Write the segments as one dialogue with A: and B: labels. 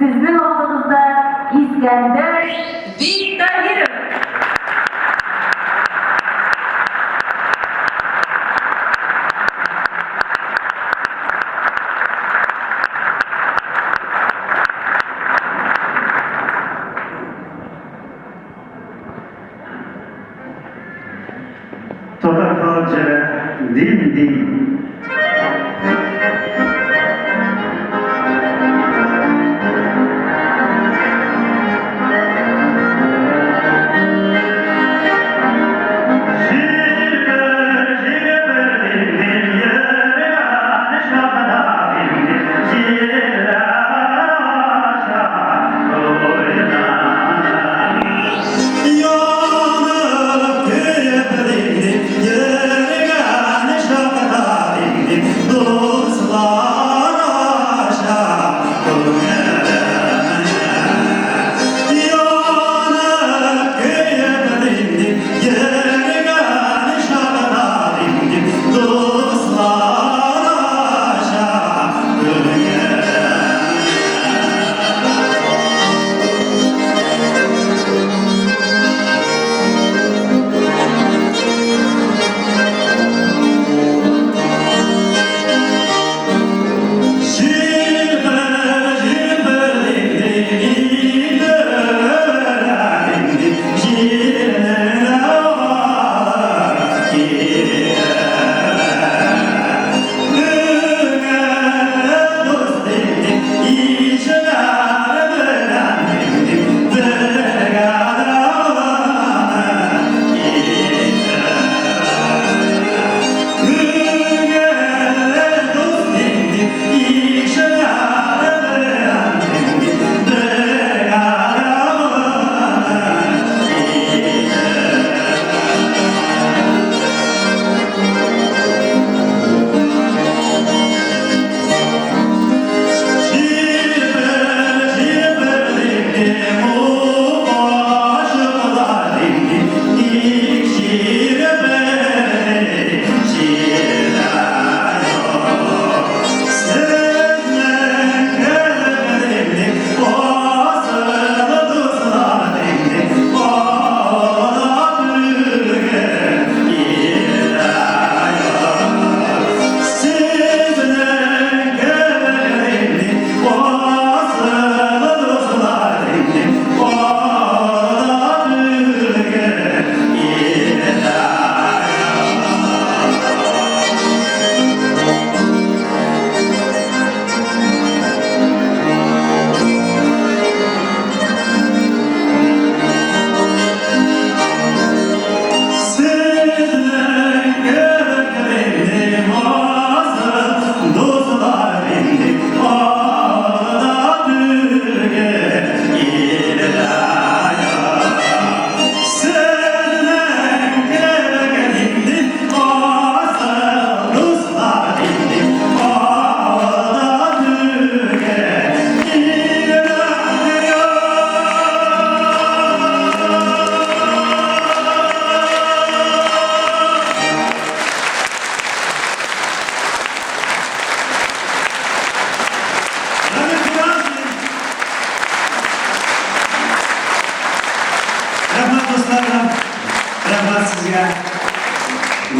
A: Sizin olduğunuzda İskender Viktahirov.
B: Totakalcı din.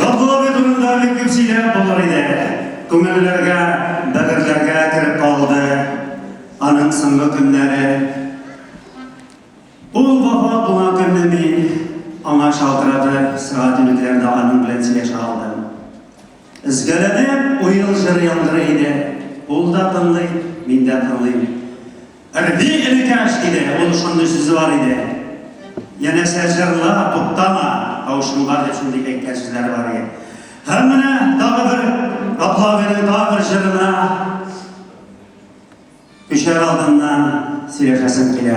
B: Lobby durumda bir küpsiyle bulur idi. Kümürlerge, dağırlarga kirip kaldı. Anın sınlı günleri. Bu vafat bulan günlemi ana şaltıradı. Sıra dünüklerde anın bilensiyle şaldı. İzgeledim, uyul jır yandırı idi. Bulda tınlıyım, minde tınlıyım. Erdi ilikaş idi, oluşandı sözü var idi. Yine sezirla tuttama. Kavuşumlar hep şimdi eklersizler var ya. Hemine dağı bir kaplaveri dağı bir jırına düşer aldığından silefesin bile.